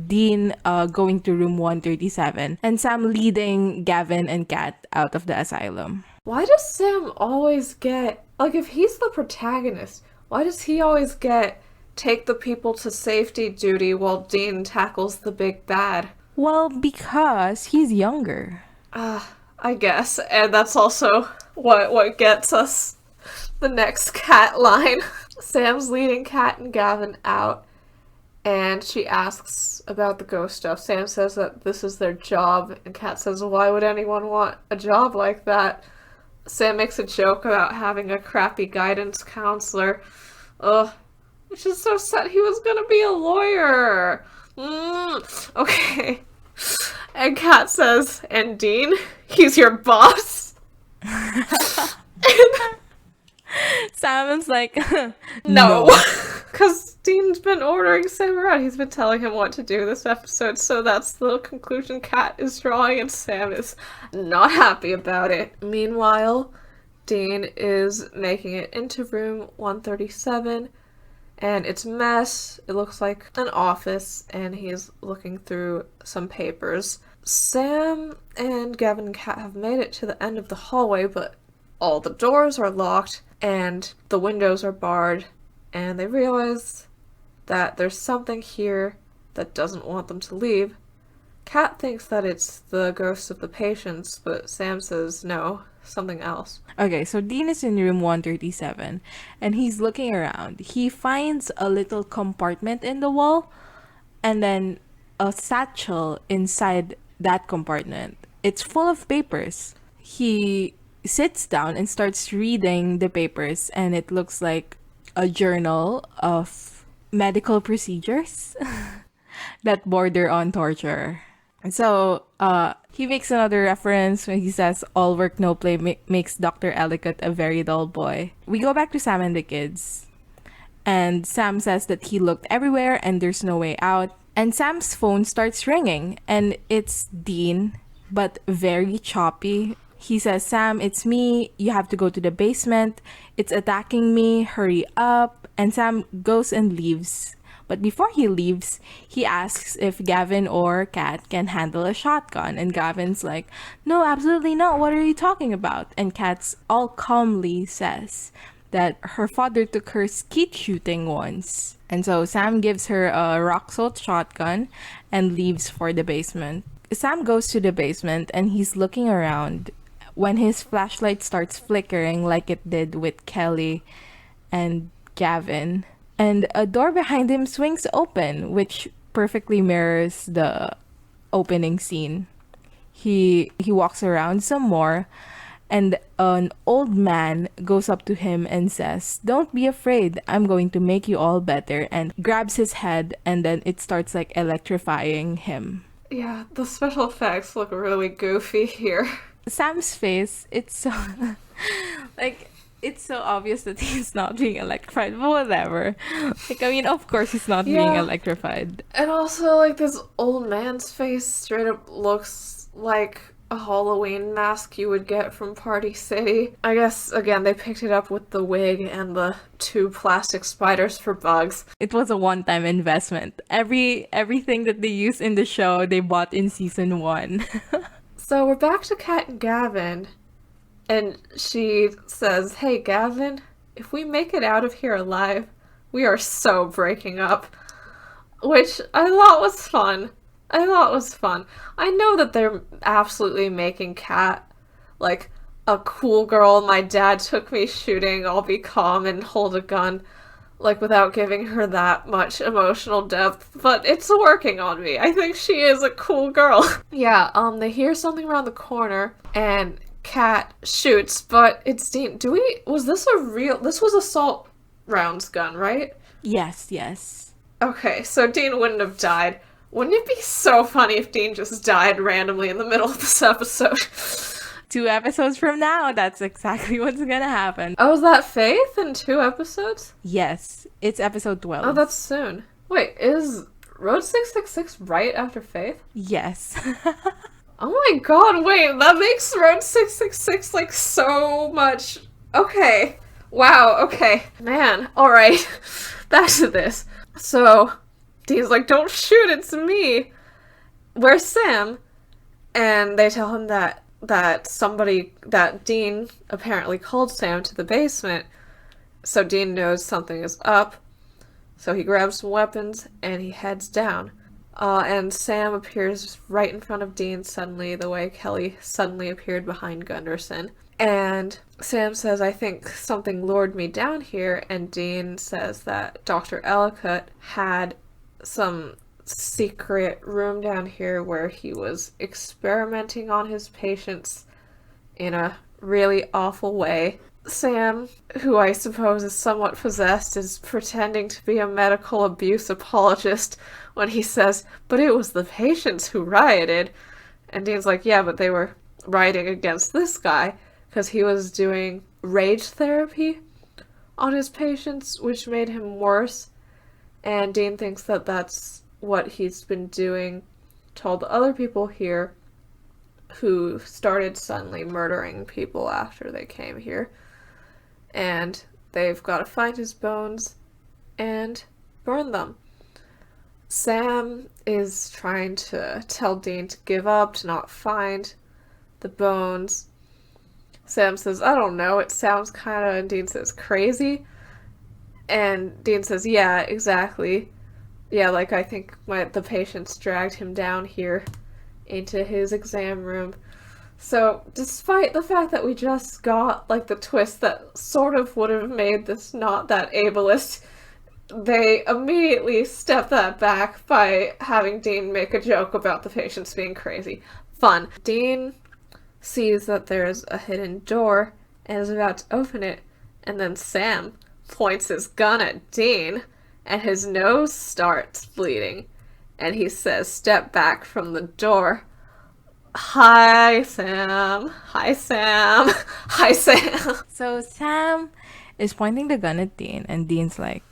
Dean going to room 137, and Sam leading Gavin and Kat out of the asylum. Why does Sam always get, like, if he's the protagonist, why does he always get take the people to safety duty while Dean tackles the big bad? Well, because he's younger. I guess, and that's also what gets us the next Kat line. Sam's leading Kat and Gavin out, and she asks about the ghost stuff. Sam says that this is their job, and Kat says, why would anyone want a job like that? Sam makes a joke about having a crappy guidance counselor. Ugh. which is so sad. He was gonna be a lawyer. Okay. And Kat says, and Dean, he's your boss? Sam is like, no. Because Dean's been ordering Sam around. He's been telling him what to do this episode, so that's the conclusion Kat is drawing, and Sam is not happy about it. Meanwhile, Dean is making it into room 137, and it's a mess. It looks like an office, and he's looking through some papers. Sam and Gavin and Kat have made it to the end of the hallway, but all the doors are locked, and the windows are barred, and they realize that there's something here that doesn't want them to leave. Kat thinks that it's the ghosts of the patients, but Sam says no, something else. Okay, so Dean is in room 137, and he's looking around. He finds a little compartment in the wall, and then a satchel inside that compartment. It's full of papers. He sits down and starts reading the papers, and it looks like a journal of medical procedures that border on torture. And so he makes another reference when he says, all work, no play makes Dr. Ellicott a very dull boy. We go back to Sam and the kids. And Sam says that he looked everywhere and there's no way out. And Sam's phone starts ringing, and it's Dean, but very choppy. He says, Sam, it's me. You have to go to the basement. It's attacking me. Hurry up. And Sam goes and leaves. But before he leaves, he asks if Gavin or Kat can handle a shotgun. And Gavin's like, no, absolutely not. What are you talking about? And Kat's all calmly says that her father took her skeet shooting once. And so Sam gives her a rock salt shotgun and leaves for the basement. Sam goes to the basement and he's looking around when his flashlight starts flickering like it did with Kelly and Gavin. And a door behind him swings open, which perfectly mirrors the opening scene. He walks around some more, and an old man goes up to him and says, don't be afraid, I'm going to make you all better, and grabs his head, and then it starts like electrifying him. Yeah, the special effects look really goofy here. Sam's face, it's so like, it's so obvious that he's not being electrified, but whatever. Like, I mean, of course he's not being electrified. And also, like, this old man's face straight up looks like a Halloween mask you would get from Party City. I guess, again, they picked it up with the wig and the 2 plastic spiders for bugs. It was a one-time investment. Everything that they use in the show, they bought in season 1. So we're back to Kat and Gavin. And she says, hey, Gavin, if we make it out of here alive, we are so breaking up. Which I thought was fun. I know that they're absolutely making Kat, like, a cool girl. My dad took me shooting. I'll be calm and hold a gun. Like, without giving her that much emotional depth. But it's working on me. I think she is a cool girl. Yeah, they hear something around the corner, and Kat shoots, but it's Dean. Was this this was Assault Round's gun, right? Yes. Okay, so Dean wouldn't have died. Wouldn't it be so funny if Dean just died randomly in the middle of this episode? 2 episodes from now, that's exactly what's gonna happen. Oh, is that Faith in 2 episodes? Yes, it's episode 12. Oh, that's soon. Wait, is Road 666 right after Faith? Yes. Oh my god, wait, that makes Road 666, like, so much... Okay. Wow, okay. Man, alright. Back to this. So, Dean's like, don't shoot, it's me. Where's Sam? And they tell him that Dean apparently called Sam to the basement. So Dean knows something is up. So he grabs some weapons and he heads down. And Sam appears right in front of Dean suddenly, the way Kelly suddenly appeared behind Gunderson. And Sam says, I think something lured me down here, and Dean says that Dr. Ellicott had some secret room down here where he was experimenting on his patients in a really awful way. Sam, who I suppose is somewhat possessed, is pretending to be a medical abuse apologist when he says, but it was the patients who rioted. And Dean's like, yeah, but they were rioting against this guy because he was doing rage therapy on his patients, which made him worse. And Dean thinks that that's what he's been doing to all the other people here who started suddenly murdering people after they came here. And they've got to find his bones and burn them. Sam is trying to tell Dean to give up, to not find the bones. Sam says, I don't know, it sounds kind of, and Dean says, crazy. And Dean says, yeah, exactly. Yeah, like I think the patients dragged him down here into his exam room. So, despite the fact that we just got, like, the twist that sort of would have made this not that ableist, they immediately step that back by having Dean make a joke about the patients being crazy. Fun. Dean sees that there's a hidden door and is about to open it, and then Sam points his gun at Dean, and his nose starts bleeding, and he says, step back from the door. Hi, Sam. Hi, Sam. Hi, Sam. So Sam is pointing the gun at Dean, and Dean's like,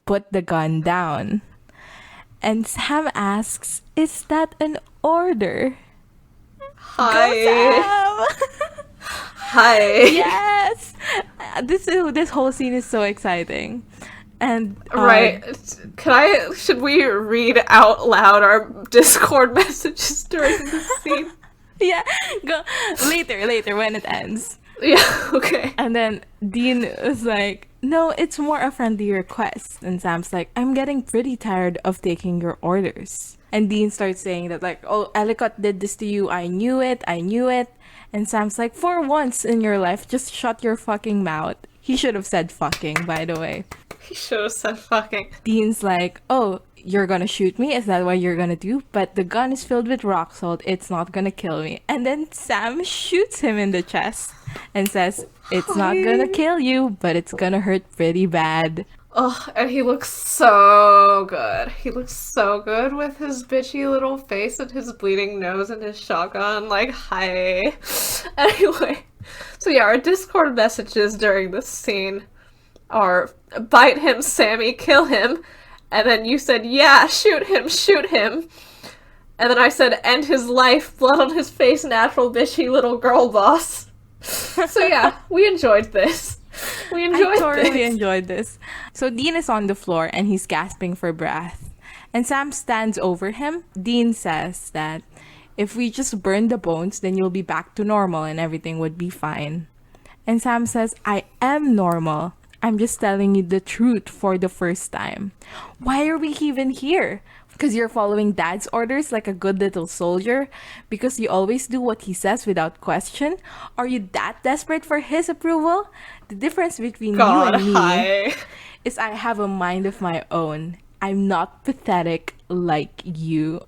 put the gun down. And Sam asks, is that an order? Hi. Go, Sam! Hi. Yes! This whole scene is so exciting. And right. Should we read out loud our Discord messages during this scene? Yeah, go later when it ends. Yeah, okay. And then Dean is like, no, it's more a friendly request. And Sam's like, I'm getting pretty tired of taking your orders. And Dean starts saying that, like, oh, Ellicott did this to you. I knew it. And Sam's like, for once in your life, just shut your fucking mouth. He should have said fucking, by the way. He should have said fucking. Dean's like, oh, you're gonna shoot me? Is that what you're gonna do? But the gun is filled with rock salt. It's not gonna kill me. And then Sam shoots him in the chest and says, it's not gonna kill you, but it's gonna hurt pretty bad. Oh, and he looks so good. He looks so good with his bitchy little face and his bleeding nose and his shotgun. Like, hi. Anyway, so yeah, our Discord messages during this scene are, bite him, Sammy, kill him. And then you said, yeah, shoot him. And then I said, end his life, blood on his face, natural bitchy little girl boss. So yeah, we enjoyed this. I totally enjoyed this. So Dean is on the floor and he's gasping for breath. And Sam stands over him. Dean says that if we just burn the bones, then you'll be back to normal and everything would be fine. And Sam says, I am normal. I'm just telling you the truth for the first time. Why are we even here? Because you're following Dad's orders like a good little soldier? Because you always do what he says without question? Are you that desperate for his approval? The difference between you and me is I have a mind of my own. I'm not pathetic like you.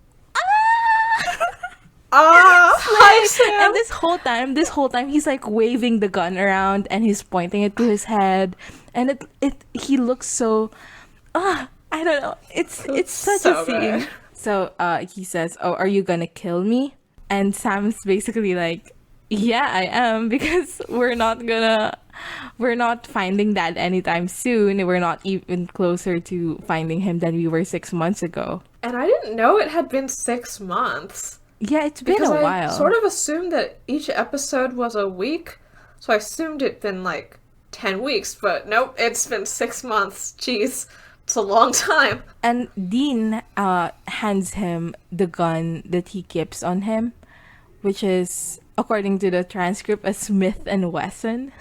Hi, Sam. And this whole time, he's like waving the gun around and he's pointing it to his head, and he looks so, I don't know. It's such so a scene. good. So he says, "Oh, are you gonna kill me?" And Sam's basically like, "Yeah, I am, because we're not finding Dad anytime soon. We're not even closer to finding him than we were 6 months ago." And I didn't know it had been 6 months. Yeah, it's been a while. I sort of assumed that each episode was a week, so I assumed it'd been like 10 weeks, but nope, it's been 6 months. Jeez, it's a long time. And Dean hands him the gun that he keeps on him, which is, according to the transcript, a Smith & Wesson.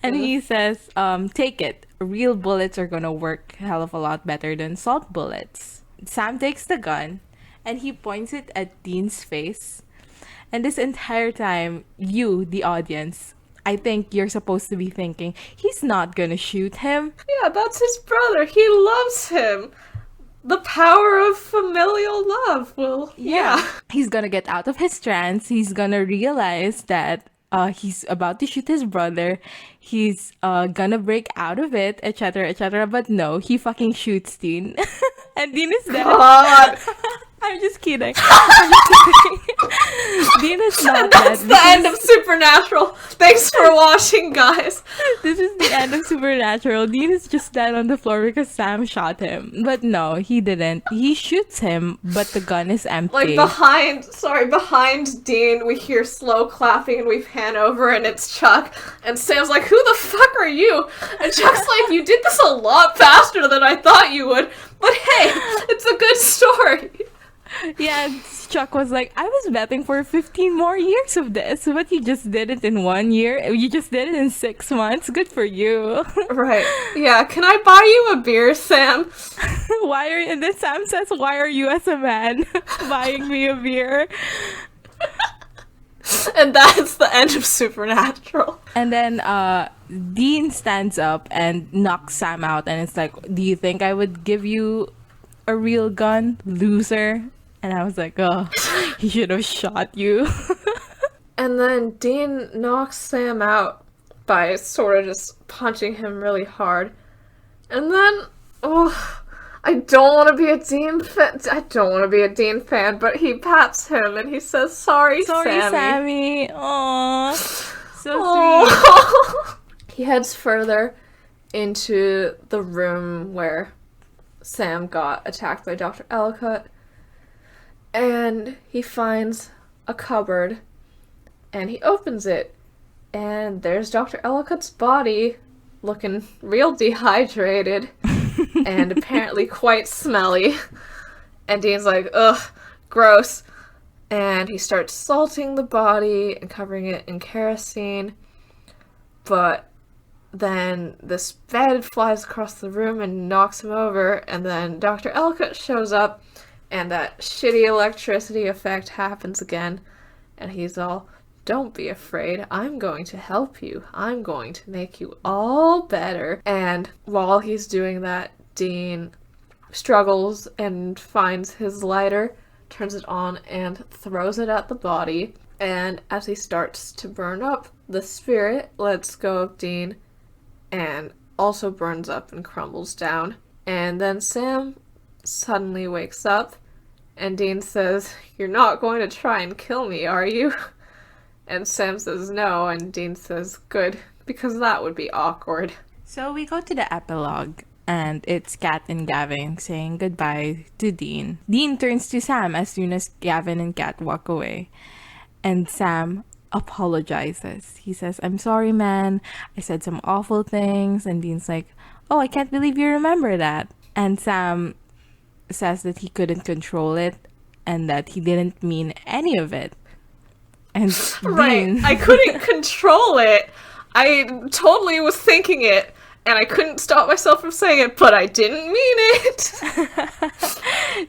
And he says, take it. Real bullets are gonna work a hell of a lot better than salt bullets. Sam takes the gun and he points it at Dean's face. And this entire time, you, the audience, I think you're supposed to be thinking, he's not gonna shoot him. Yeah, that's his brother. He loves him. The power of familial love will... Yeah. He's gonna get out of his trance. He's gonna realize that he's about to shoot his brother. He's gonna break out of it, etc., etc. But no, he fucking shoots Dean, and Dean is dead. God. I'm just kidding. I'm just kidding. Dean is not That's dead. the end of Supernatural. Thanks for watching, guys. This is the end of Supernatural. Dean is just dead on the floor because Sam shot him. But no, he didn't. He shoots him, but the gun is empty. Like behind Dean, we hear slow clapping and we pan over and it's Chuck. And Sam's like, "Who the fuck are you?" And Chuck's like, "You did this a lot faster than I thought you would. But hey, it's a good story." Yeah, Chuck was like, I was betting for 15 more years of this, but you just did it in 1 year. You just did it in 6 months. Good for you. Right. Yeah, can I buy you a beer, Sam? And then Sam says, why are you as a man buying me a beer? And that's the end of Supernatural. And then Dean stands up and knocks Sam out, and it's like, do you think I would give you a real gun, loser? And I was like, oh, he should have shot you. And then Dean knocks Sam out by sort of just punching him really hard. And then, I don't want to be a Dean fan. I don't want to be a Dean fan, but he pats him and he says, Sorry, Sammy. Aww. So sweet. He heads further into the room where Sam got attacked by Dr. Ellicott. And he finds a cupboard, and he opens it, and there's Dr. Ellicott's body, looking real dehydrated, and apparently quite smelly. And Dean's like, ugh, gross. And he starts salting the body and covering it in kerosene, but then this bed flies across the room and knocks him over, and then Dr. Ellicott shows up, and that shitty electricity effect happens again, and he's all, don't be afraid, I'm going to help you. I'm going to make you all better. And while he's doing that, Dean struggles and finds his lighter, turns it on, and throws it at the body. And as he starts to burn up, the spirit lets go of Dean and also burns up and crumbles down. And then Sam suddenly wakes up, and Dean says, you're not going to try and kill me, are you? And Sam says no, and Dean says, good, because that would be awkward. So we go to the epilogue, and it's Kat and Gavin saying goodbye to Dean. Dean turns to Sam as soon as Gavin and Kat walk away, and Sam apologizes. He says, I'm sorry, man, I said some awful things. And Dean's like, oh, I can't believe you remember that. And Sam says that he couldn't control it and that he didn't mean any of it. And right, Dean... I couldn't control it. I totally was thinking it, and I couldn't stop myself from saying it, but I didn't mean it.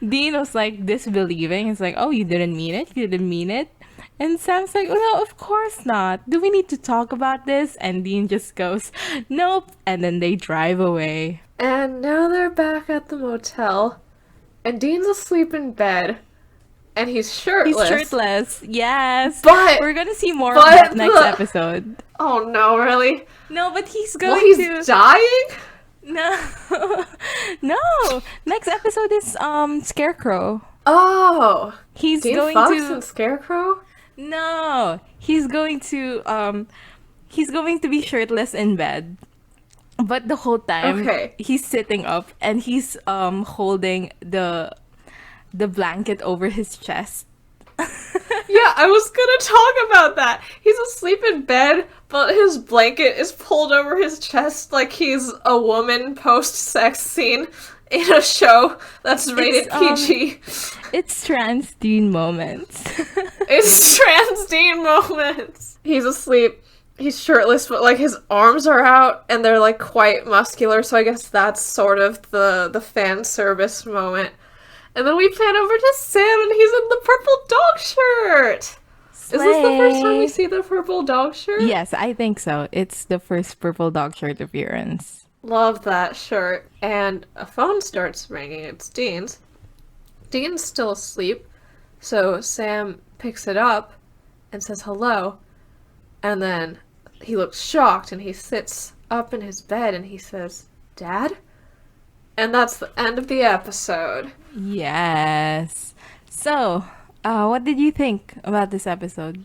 Dean was like disbelieving. He's like, oh, you didn't mean it? You didn't mean it? And Sam's like, oh, no, of course not. Do we need to talk about this? And Dean just goes, nope. And then they drive away. And now they're back at the motel. And Dean's asleep in bed. And he's shirtless. He's shirtless, yes. But we're gonna see more of that next episode. Oh no, really? No, but he's going he's dying? No. No. Next episode is Scarecrow. Oh. He's Dean going Fox to and Scarecrow? No. He's going to be shirtless in bed. But the whole time he's sitting up and he's holding the blanket over his chest. Yeah, I was gonna talk about that. He's asleep in bed, but his blanket is pulled over his chest like he's a woman post-sex scene in a show that's rated PG. It's trans Dean moments. It's trans Dean moments. He's asleep. He's shirtless, but like his arms are out and they're like quite muscular, so I guess that's sort of the fan service moment. And then we pan over to Sam and he's in the purple dog shirt. Slay. Is this the first time we see the purple dog shirt? Yes, I think so. It's the first purple dog shirt appearance. Love that shirt. And a phone starts ringing. It's Dean's. Dean's still asleep, so Sam picks it up and says hello. And then he looks shocked and he sits up in his bed and he says, "Dad?" And that's the end of the episode. Yes. So, what did you think about this episode?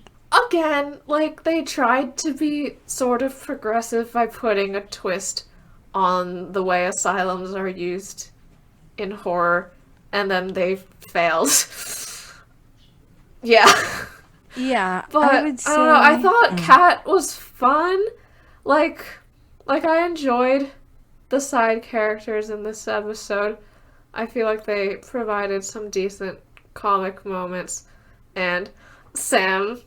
Again, like, they tried to be sort of progressive by putting a twist on the way asylums are used in horror, and then they failed. Yeah. Yeah, But, I would say... I don't know, I thought Cat was fun. Like, I enjoyed the side characters in this episode. I feel like they provided some decent comic moments. And Sam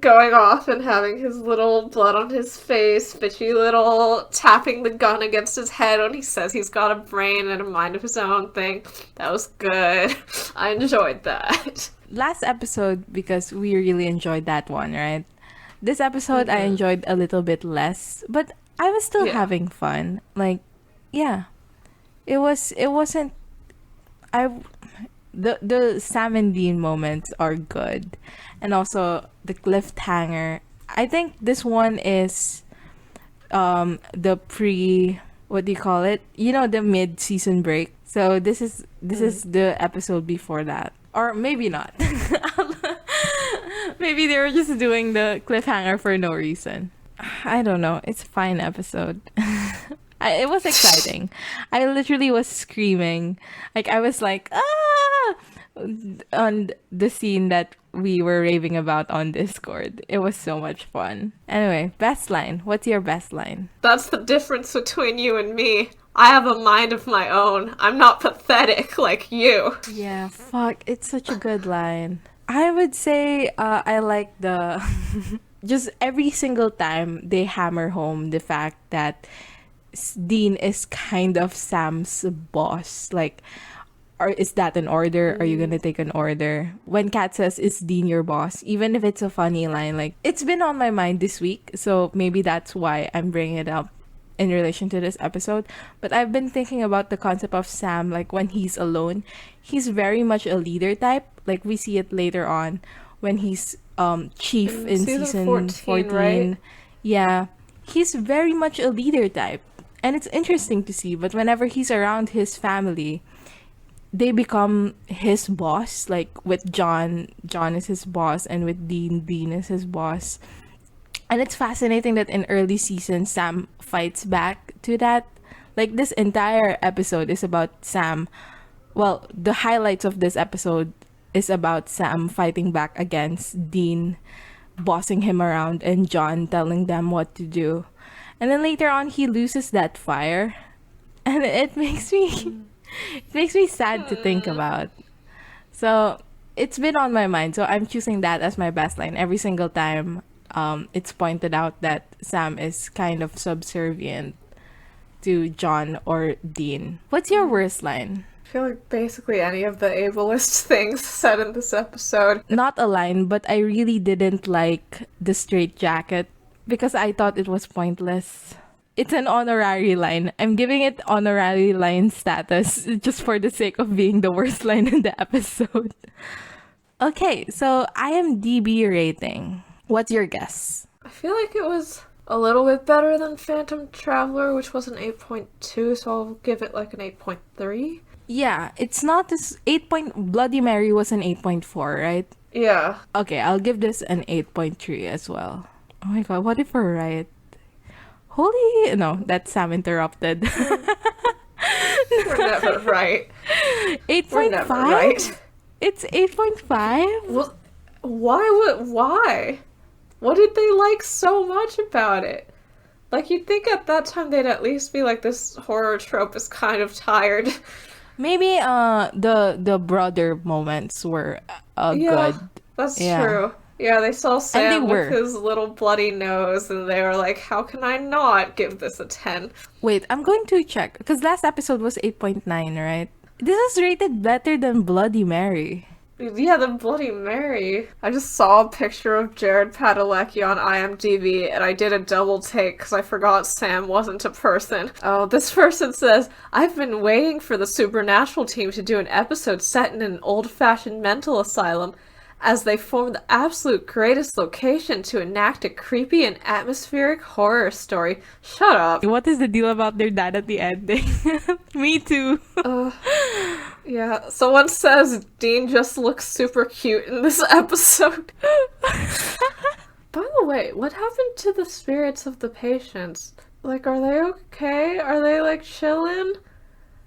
going off and having his little blood on his face, bitchy little tapping the gun against his head when he says he's got a brain and a mind of his own thing. That was good. I enjoyed that. Last episode, because we really enjoyed that one, right? This episode I enjoyed a little bit less, but I was still having fun. Like, yeah. It wasn't the Sam and Dean moments are good. And also the cliffhanger. I think this one is the what do you call it? You know, the mid-season break. So this is the episode before that. Or maybe not. Maybe they were just doing the cliffhanger for no reason. I don't know. It's a fine episode. It was exciting. I literally was screaming. Like, I was like, ah! On the scene that we were raving about on Discord. It was so much fun. Anyway, best line. What's your best line? That's the difference between you and me. I have a mind of my own. I'm not pathetic like you. Yeah, fuck. It's such a good line. I would say I like the... just every single time they hammer home the fact that Dean is kind of Sam's boss. Like, or is that an order? Are you gonna take an order? When Kat says, "Is Dean your boss?" Even if it's a funny line, like, it's been on my mind this week, so maybe that's why I'm bringing it up in relation to this episode. But I've been thinking about the concept of Sam, like, when he's alone, he's very much a leader type. Like, we see it later on when he's chief in season 14. Right? Yeah, he's very much a leader type. And it's interesting to see, but whenever he's around his family, they become his boss. Like, with John is his boss, and with Dean is his boss. And it's fascinating that in early season, Sam fights back to that. Like, this entire episode is about Sam. Well, the highlights of this episode is about Sam fighting back against Dean, bossing him around, and John telling them what to do. And then later on, he loses that fire. And it makes me... it makes me sad to think about. So, it's been on my mind. So, I'm choosing that as my best line every single time it's pointed out that Sam is kind of subservient to John or Dean. What's your worst line? I feel like basically any of the ableist things said in this episode. Not a line, but I really didn't like the straitjacket because I thought it was pointless. It's an honorary line. I'm giving it honorary line status just for the sake of being the worst line in the episode. Okay, so IMDb rating. What's your guess? I feel like it was a little bit better than Phantom Traveler, which was an 8.2, so I'll give it like an 8.3. Yeah, it's not this 8. Bloody Mary was an 8.4, right? Yeah. Okay, I'll give this an 8.3 as well. Oh my god, what if we're right? Holy... No, that's Sam interrupted. We're never right. 8.5? We're never right. It's 8.5? Well, why? What did they like so much about it? Like, you'd think at that time they'd at least be like, this horror trope is kind of tired. Maybe the brother moments were good. That's true. Yeah, they saw Sam were. with his little bloody nose, and they were like, how can I not give this a 10? Wait, I'm going to check, because last episode was 8.9, right? This is rated better than Bloody Mary. Yeah, the Bloody Mary. I just saw a picture of Jared Padalecki on IMDb, and I did a double take because I forgot Sam wasn't a person. Oh, this person says, I've been waiting for the Supernatural team to do an episode set in an old-fashioned mental asylum. as they form the absolute greatest location to enact a creepy and atmospheric horror story. Shut up. What is the deal about their dad at the ending? Me too. Yeah, someone says Dean just looks super cute in this episode. By the way, what happened to the spirits of the patients? Like, are they okay? Are they, like, chilling?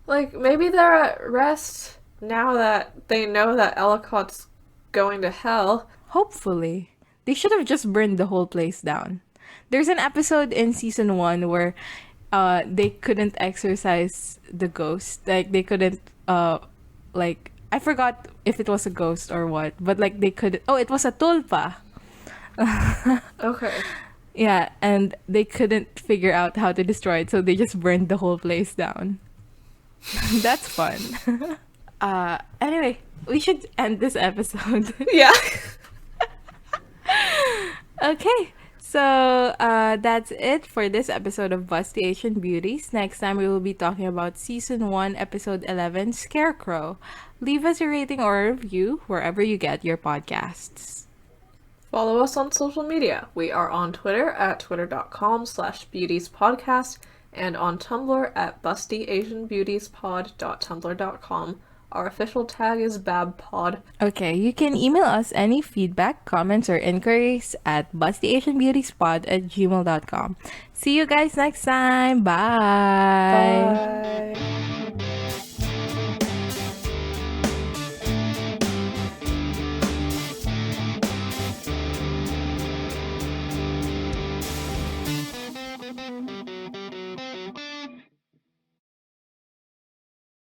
Like, maybe they're at rest now that they know that Ellicott's going to hell. Hopefully. They should have just burned the whole place down. There's an episode in season 1 where they couldn't exorcise the ghost. Like, they couldn't, like, I forgot if it was a ghost or what, but, like, they could. Oh, it was a tulpa. Okay. Yeah, and they couldn't figure out how to destroy it, so they just burned the whole place down. That's fun. Anyway, we should end this episode. Yeah. Okay, so that's it for this episode of Busty Asian Beauties. Next time we will be talking about season 1, episode 11, Scarecrow. Leave us a rating or a review wherever you get your podcasts. Follow us on social media. We are on Twitter at twitter.com/beautiespodcast and on Tumblr at bustyasianbeautiespod.tumblr.com. Our official tag is babpod. Okay, you can email us any feedback, comments, or inquiries at bustyasianbeautiespod@gmail.com. See you guys next time. Bye. Bye.